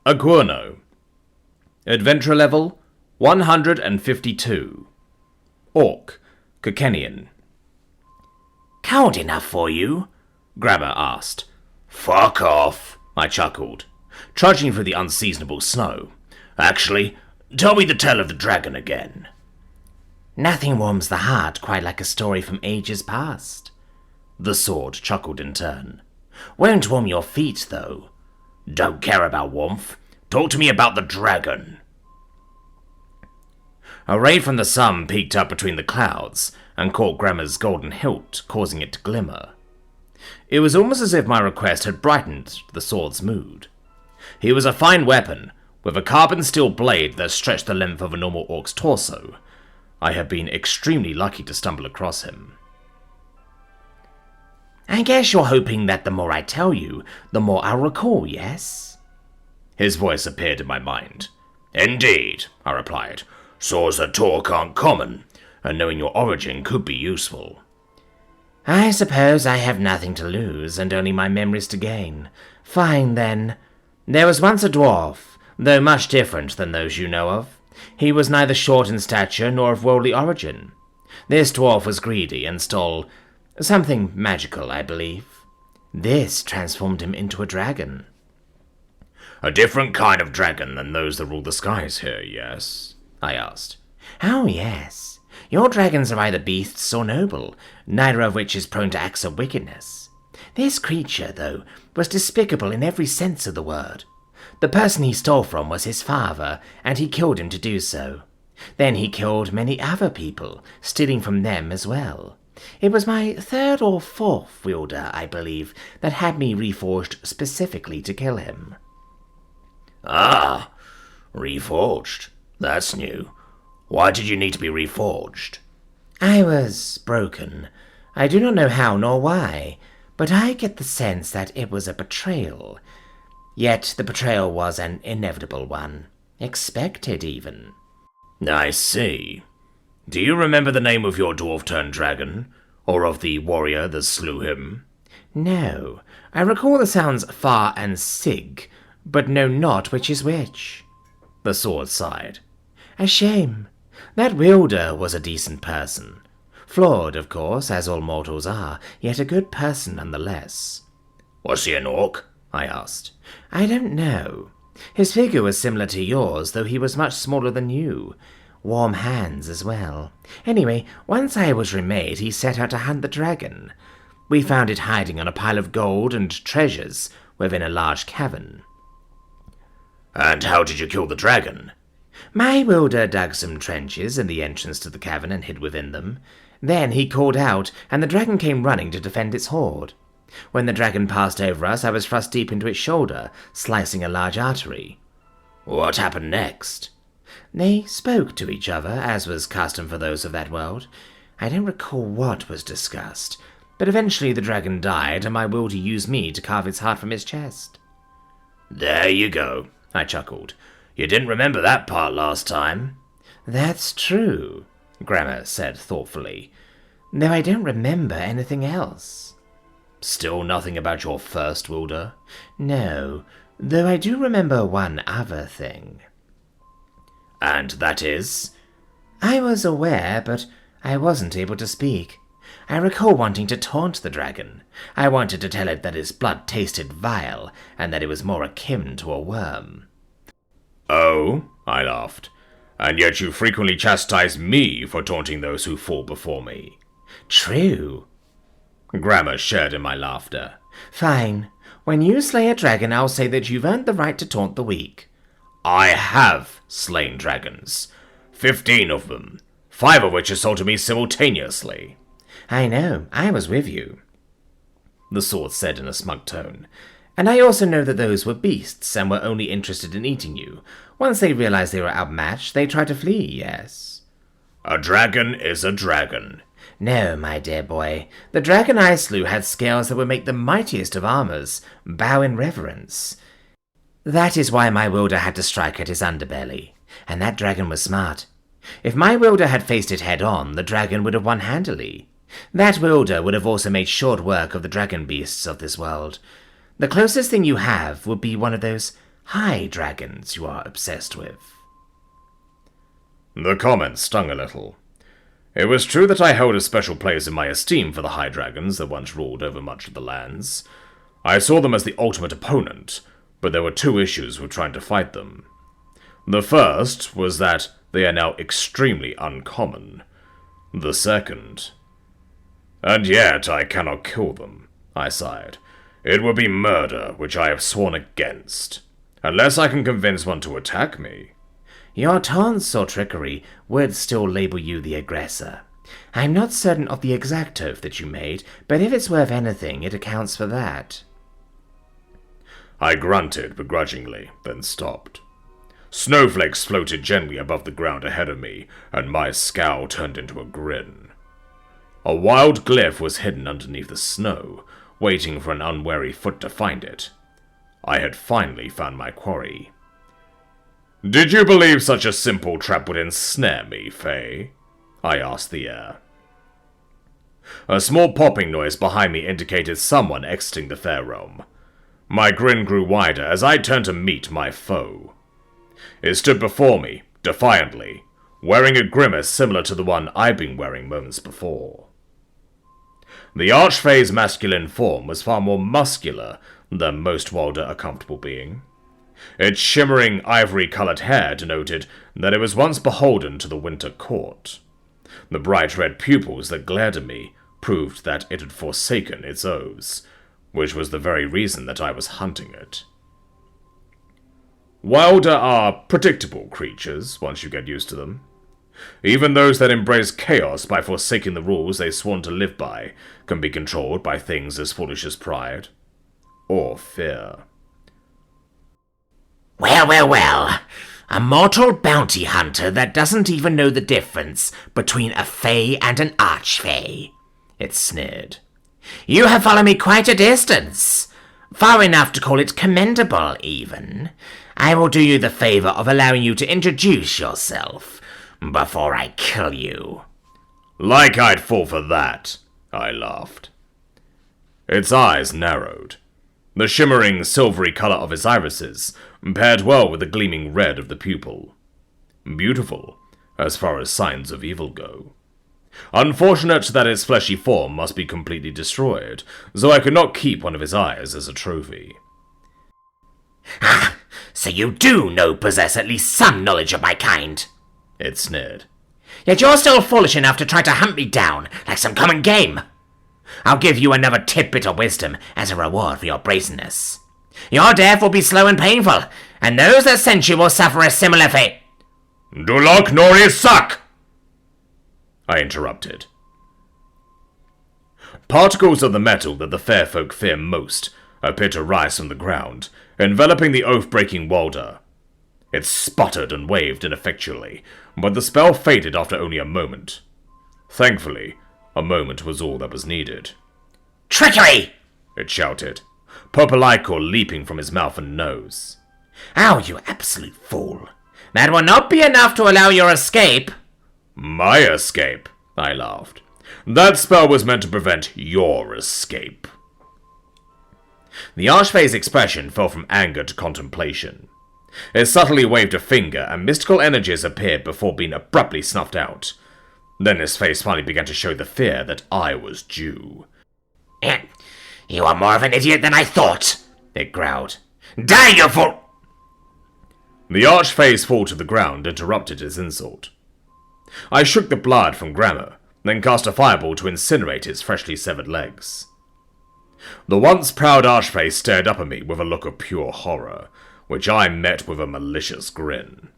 Agurno. Adventure level 152. Orc, Kokenian. Cold enough for you? Grabber asked. Fuck off, I chuckled, trudging through the unseasonable snow. Actually, tell me the tale of the dragon again. Nothing warms the heart quite like a story from ages past. The sword chuckled in turn. Won't warm your feet, though. Don't care about warmth. Talk to me about the dragon. A ray from the sun peeked up between the clouds and caught Grammar's golden hilt, causing it to glimmer. It was almost as if my request had brightened the sword's mood. He was a fine weapon, with a carbon steel blade that stretched the length of a normal orc's torso. I had been extremely lucky to stumble across him. I guess you're hoping that the more I tell you, the more I'll recall, yes? His voice appeared in my mind. Indeed, I replied. Swords that talk aren't common, and knowing your origin could be useful. I suppose I have nothing to lose, and only my memories to gain. Fine, then. There was once a dwarf, though much different than those you know of. He was neither short in stature nor of worldly origin. This dwarf was greedy and stole something magical, I believe. This transformed him into a dragon. A different kind of dragon than those that rule the skies here, yes? I asked. Oh, yes. Your dragons are either beasts or noble, neither of which is prone to acts of wickedness. This creature, though, was despicable in every sense of the word. The person he stole from was his father, and he killed him to do so. Then he killed many other people, stealing from them as well. It was my third or fourth wielder, I believe, that had me reforged specifically to kill him. Ah, reforged. That's new. Why did you need to be reforged? I was broken. I do not know how nor why, but I get the sense that it was a betrayal. Yet the betrayal was an inevitable one. Expected, even. I see. Do you remember the name of your dwarf-turned-dragon? Or of the warrior that slew him? No. I recall the sounds Far and Sig, but know not which is which. The sword sighed. A shame. That wielder was a decent person. Flawed, of course, as all mortals are, yet a good person nonetheless. Was he an orc? I asked. I don't know. His figure was similar to yours, though he was much smaller than you. Warm hands as well. Anyway, once I was remade, he set out to hunt the dragon. We found it hiding on a pile of gold and treasures within a large cavern. And how did you kill the dragon? My wielder dug some trenches in the entrance to the cavern and hid within them. Then he called out, and the dragon came running to defend its hoard. When the dragon passed over us, I was thrust deep into its shoulder, slicing a large artery. What happened next? They spoke to each other, as was custom for those of that world. I don't recall what was discussed, but eventually the dragon died, and my wielder used me to carve its heart from its chest. There you go, I chuckled. You didn't remember that part last time. That's true, Grammar said thoughtfully, though I don't remember anything else. Still nothing about your first wielder? No, though I do remember one other thing. And that is? I was aware, but I wasn't able to speak. I recall wanting to taunt the dragon. I wanted to tell it that its blood tasted vile, and that it was more akin to a worm. Oh, I laughed. And yet you frequently chastise me for taunting those who fall before me. True. Grammar shared in my laughter. Fine. When you slay a dragon, I'll say that you've earned the right to taunt the weak. I have slain dragons. 15 of them. 5 of which assaulted me simultaneously. I know. I was with you, the sword said in a smug tone. And I also know that those were beasts and were only interested in eating you. Once they realized they were outmatched, they tried to flee, yes. A dragon is a dragon. No, my dear boy. The dragon I slew had scales that would make the mightiest of armors bow in reverence. That is why my wielder had to strike at his underbelly. And that dragon was smart. If my wielder had faced it head-on, the dragon would have won handily. That wielder would have also made short work of the dragon beasts of this world. The closest thing you have would be one of those high dragons you are obsessed with. The comment stung a little. It was true that I held a special place in my esteem for the high dragons that once ruled over much of the lands. I saw them as the ultimate opponent, but there were two issues with trying to fight them. The first was that they are now extremely uncommon. The second... And yet I cannot kill them, I sighed. It would be murder, which I have sworn against. Unless I can convince one to attack me. Your taunts or trickery would still label you the aggressor. I'm not certain of the exact oath that you made, but if it's worth anything, it accounts for that. I grunted begrudgingly, then stopped. Snowflakes floated gently above the ground ahead of me, and my scowl turned into a grin. A wild glyph was hidden underneath the snow, waiting for an unwary foot to find it. I had finally found my quarry. "Did you believe such a simple trap would ensnare me, Fae?" I asked the air. A small popping noise behind me indicated someone exiting the fair realm. My grin grew wider as I turned to meet my foe. It stood before me, defiantly, wearing a grimace similar to the one I'd been wearing moments before. The arch-fae's masculine form was far more muscular than most Walder are comfortable being. Its shimmering ivory-colored hair denoted that it was once beholden to the winter court. The bright red pupils that glared at me proved that it had forsaken its oaths, which was the very reason that I was hunting it. Wilder are predictable creatures once you get used to them. Even those that embrace chaos by forsaking the rules they sworn to live by can be controlled by things as foolish as pride or fear. Well, a mortal bounty hunter that doesn't even know the difference between a fae and an arch-fae, it sneered. You have followed me quite a distance, far enough to call it commendable, even. I will do you the favor of allowing you to introduce yourself before I kill you. Like I'd fall for that, I laughed. Its eyes narrowed. The shimmering silvery color of its irises paired well with the gleaming red of the pupil. Beautiful, as far as signs of evil go. Unfortunate that its fleshy form must be completely destroyed, so I could not keep one of his eyes as a trophy. Ah, so you do possess at least some knowledge of my kind, it sneered. Yet you're still foolish enough to try to hunt me down like some common game. I'll give you another tidbit of wisdom as a reward for your brazenness. Your death will be slow and painful, and those that sent you will suffer a similar fate. Dulok Nori suck! I interrupted. Particles of the metal that the fair folk fear most appeared to rise from the ground, enveloping the oath-breaking Walder. It sputtered and waved ineffectually, but the spell faded after only a moment. Thankfully, a moment was all that was needed. Trickery! It shouted, purple ichor leaping from his mouth and nose. Oh, you absolute fool. That will not be enough to allow your escape. My escape, I laughed. That spell was meant to prevent your escape. The arch-fae's expression fell from anger to contemplation. It subtly waved a finger, and mystical energies appeared before being abruptly snuffed out. Then his face finally began to show the fear that I was due. You are more of an idiot than I thought, it growled. Die, you fool! The arch-fae's fall to the ground interrupted his insult. I shook the blood from Grammar, then cast a fireball to incinerate his freshly severed legs. The once proud arch-fae stared up at me with a look of pure horror, which I met with a malicious grin.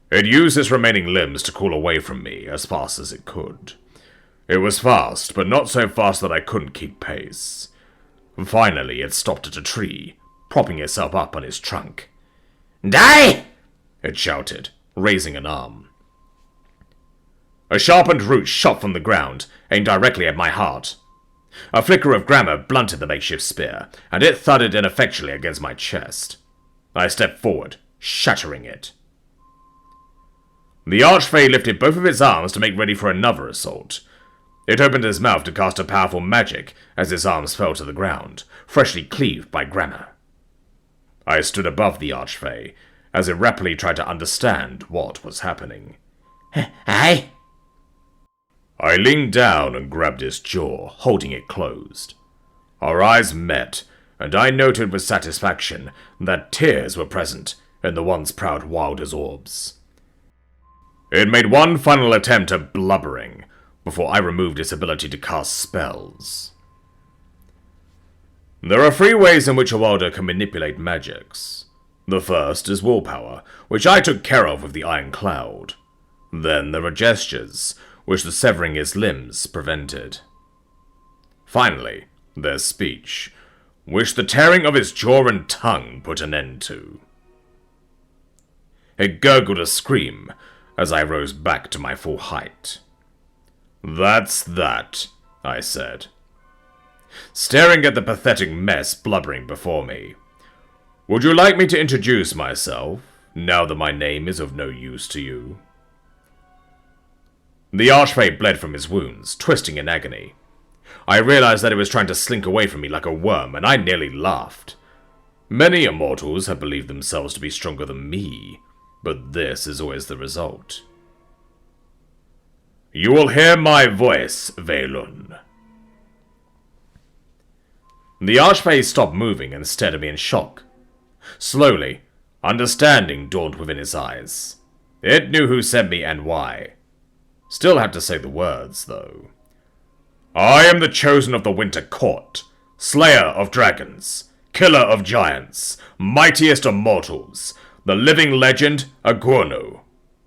It used its remaining limbs to crawl away from me as fast as it could. It was fast, but not so fast that I couldn't keep pace. Finally, it stopped at a tree, propping itself up on its trunk. Die! It shouted, raising an arm. A sharpened root shot from the ground, aimed directly at my heart. A flicker of grammar blunted the makeshift spear, and it thudded ineffectually against my chest. I stepped forward, shattering it. The arch-fae lifted both of its arms to make ready for another assault. It opened its mouth to cast a powerful magic as its arms fell to the ground, freshly cleaved by grammar. I stood above the arch-fae, as it rapidly tried to understand what was happening. Aye? I leaned down and grabbed his jaw, holding it closed. Our eyes met, and I noted with satisfaction that tears were present in the once proud Wilder's orbs. It made one final attempt at blubbering, before I removed its ability to cast spells. There are 3 ways in which a Wilder can manipulate magics. The first is willpower, which I took care of with the Iron Cloud. Then there are gestures, which the severing his limbs prevented. Finally, there's speech, which the tearing of his jaw and tongue put an end to. It gurgled a scream as I rose back to my full height. "That's that," I said, staring at the pathetic mess blubbering before me. "Would you like me to introduce myself, now that my name is of no use to you?" The arch-fae bled from his wounds, twisting in agony. I realized that it was trying to slink away from me like a worm, and I nearly laughed. Many immortals have believed themselves to be stronger than me, but this is always the result. "You will hear my voice, Veilen." The arch-fae stopped moving and stared at me in shock. Slowly, understanding dawned within its eyes. It knew who sent me and why. Still had to say the words, though. "I am the chosen of the Winter Court, slayer of dragons, killer of giants, mightiest of mortals, the living legend, Aguano.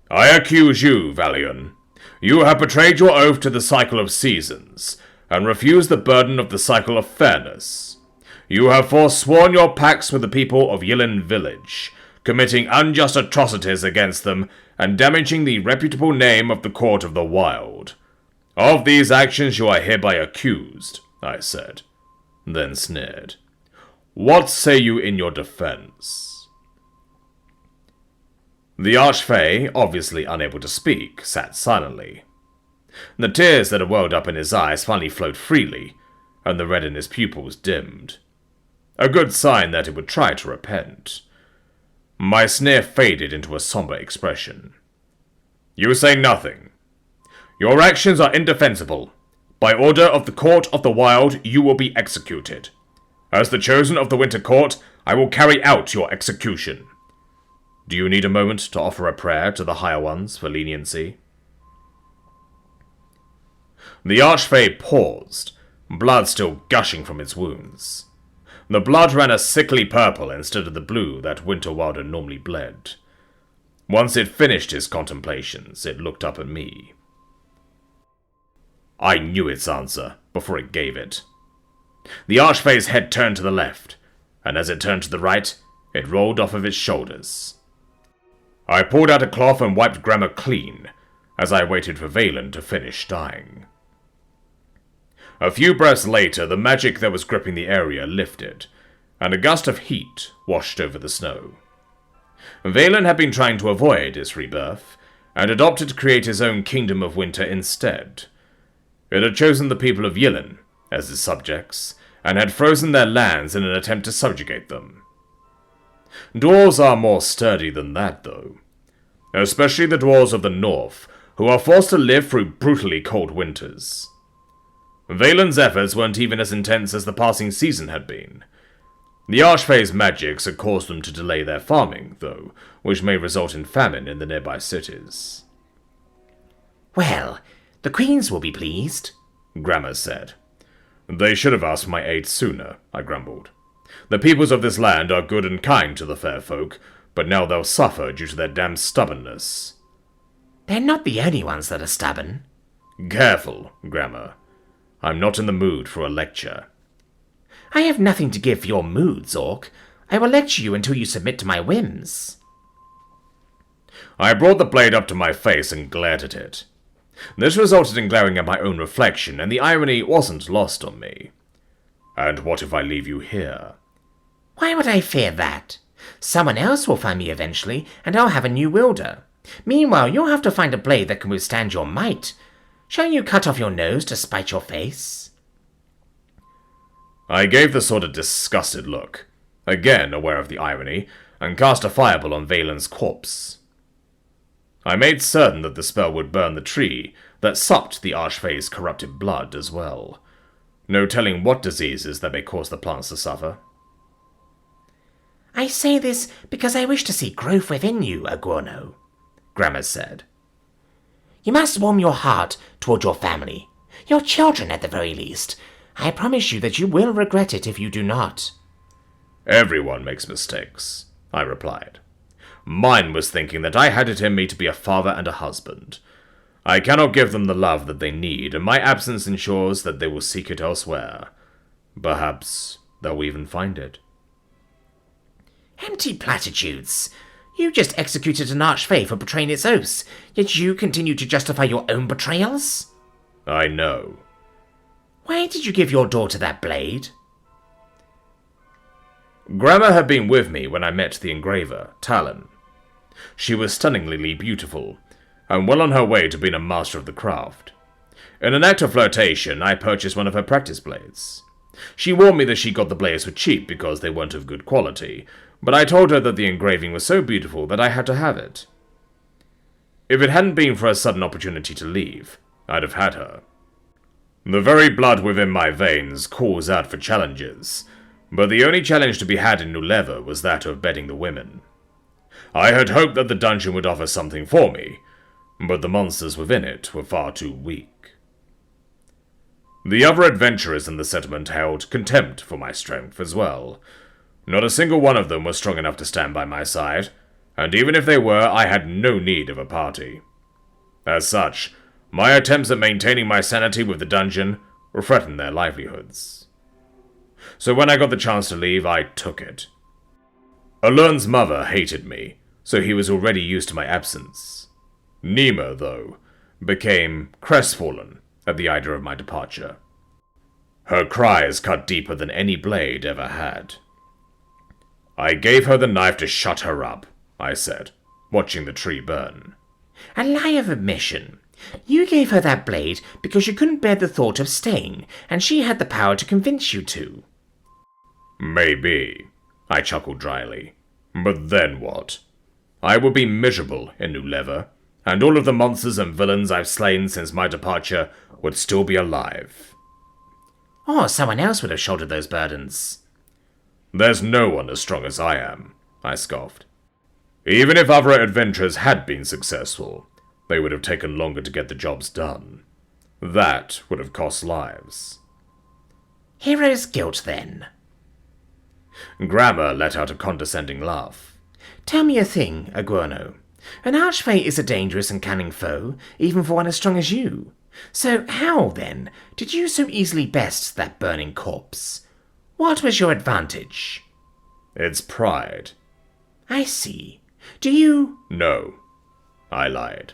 I accuse you, Veilen. You have betrayed your oath to the cycle of seasons, and refused the burden of the cycle of fairness. You have forsworn your pacts with the people of Yilin Village, committing unjust atrocities against them, and damaging the reputable name of the Court of the Wild. Of these actions you are hereby accused," I said, then sneered. "What say you in your defense?" The arch-fae, obviously unable to speak, sat silently. The tears that had welled up in his eyes finally flowed freely, and the red in his pupils dimmed. A good sign that it would try to repent. My sneer faded into a somber expression. "You say nothing. Your actions are indefensible. By order of the Court of the Wild, you will be executed. As the chosen of the Winter Court, I will carry out your execution. Do you need a moment to offer a prayer to the higher ones for leniency?" The arch-fae paused, blood still gushing from its wounds. The blood ran a sickly purple instead of the blue that Winter Wilder normally bled. Once it finished its contemplations, it looked up at me. I knew its answer before it gave it. The arch-fae's head turned to the left, and as it turned to the right, it rolled off of its shoulders. I pulled out a cloth and wiped Grammar clean, as I waited for Veilen to finish dying. A few breaths later, the magic that was gripping the area lifted, and a gust of heat washed over the snow. Veilen had been trying to avoid his rebirth, and had opted to create his own kingdom of winter instead. It had chosen the people of Yilin as its subjects, and had frozen their lands in an attempt to subjugate them. Dwarves are more sturdy than that, though. Especially the dwarves of the north, who are forced to live through brutally cold winters. Veilen's efforts weren't even as intense as the passing season had been. The arch-fae's magics had caused them to delay their farming, though, which may result in famine in the nearby cities. "Well, the queens will be pleased," Grammar said. "They should have asked for my aid sooner," I grumbled. "The peoples of this land are good and kind to the fair folk, but now they'll suffer due to their damned stubbornness." "They're not the only ones that are stubborn." "Careful, Grammar. I'm not in the mood for a lecture." "I have nothing to give for your mood, Zork. I will lecture you until you submit to my whims." I brought the blade up to my face and glared at it. This resulted in glaring at my own reflection, and the irony wasn't lost on me. "And what if I leave you here?" "Why would I fear that? Someone else will find me eventually, and I'll have a new wielder. Meanwhile, you'll have to find a blade that can withstand your might. Shall you cut off your nose to spite your face?" I gave the sort of disgusted look, again aware of the irony, and cast a fireball on Veilen's corpse. I made certain that the spell would burn the tree that sucked the arch-fae's corrupted blood as well. No telling what diseases that may cause the plants to suffer. I say this because I wish to see growth within you, Iguano, Gramma said. You must warm your heart toward your family, your children at the very least. I promise you that you will regret it if you do not. Everyone makes mistakes, I replied. Mine was thinking that I had it in me to be a father and a husband. I cannot give them the love that they need, and my absence ensures that they will seek it elsewhere. Perhaps they'll even find it. Empty platitudes. You just executed an arch-fae for betraying its oaths, yet you continue to justify your own betrayals? I know. Why did you give your daughter that blade? Gramma had been with me when I met the engraver, Talon. She was stunningly beautiful, and well on her way to being a master of the craft. In an act of flirtation, I purchased one of her practice blades. She warned me that she got the blades for cheap because they weren't of good quality, but I told her that the engraving was so beautiful that I had to have it. If it hadn't been for a sudden opportunity to leave, I'd have had her. The very blood within my veins calls out for challenges, but the only challenge to be had in Nuleva was that of bedding the women. I had hoped that the dungeon would offer something for me, but the monsters within it were far too weak. The other adventurers in the settlement held contempt for my strength as well. Not a single one of them was strong enough to stand by my side, and even if they were, I had no need of a party. As such, my attempts at maintaining my sanity with the dungeon were threatening their livelihoods. So when I got the chance to leave, I took it. Alern's mother hated me, so he was already used to my absence. Nima, though, became crestfallen at the idea of my departure. Her cries cut deeper than any blade ever had. I gave her the knife to shut her up, I said, watching the tree burn. A lie of admission. You gave her that blade because you couldn't bear the thought of staying, and she had the power to convince you to. Maybe, I chuckled dryly. But then what? I would be miserable in Nuleva, and all of the monsters and villains I've slain since my departure would still be alive. Or someone else would have shouldered those burdens. There's no one as strong as I am, I scoffed. Even if other adventurers had been successful, they would have taken longer to get the jobs done. That would have cost lives. Hero's guilt, then. Gramma let out a condescending laugh. Tell me a thing, Iguano. An arch-fae is a dangerous and cunning foe, even for one as strong as you. So how, then, did you so easily best that burning corpse? What was your advantage? It's pride. I see. Do you... No. I lied.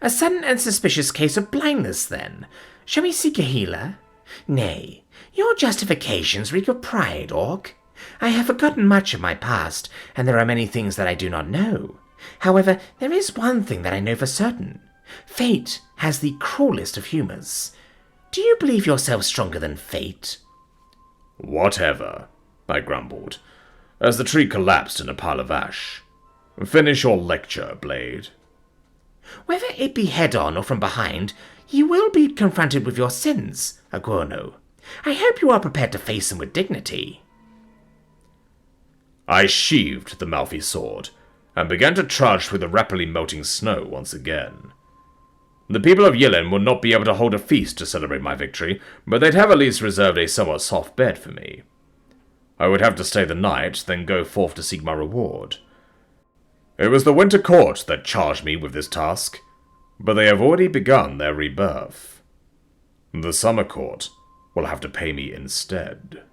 A sudden and suspicious case of blindness, then. Shall we seek a healer? Nay, your justifications reek of pride, Orc. I have forgotten much of my past, and there are many things that I do not know. However, there is one thing that I know for certain. Fate has the cruelest of humours. Do you believe yourself stronger than fate? Whatever, I grumbled, as the tree collapsed in a pile of ash. Finish your lecture, Blade. Whether it be head-on or from behind, you will be confronted with your sins, Iguano. I hope you are prepared to face them with dignity. I sheathed the mouthy sword, and began to trudge through the rapidly melting snow once again. The people of Veilen would not be able to hold a feast to celebrate my victory, but they'd have at least reserved a somewhat soft bed for me. I would have to stay the night, then go forth to seek my reward. It was the Winter Court that charged me with this task, but they have already begun their rebirth. The Summer Court will have to pay me instead.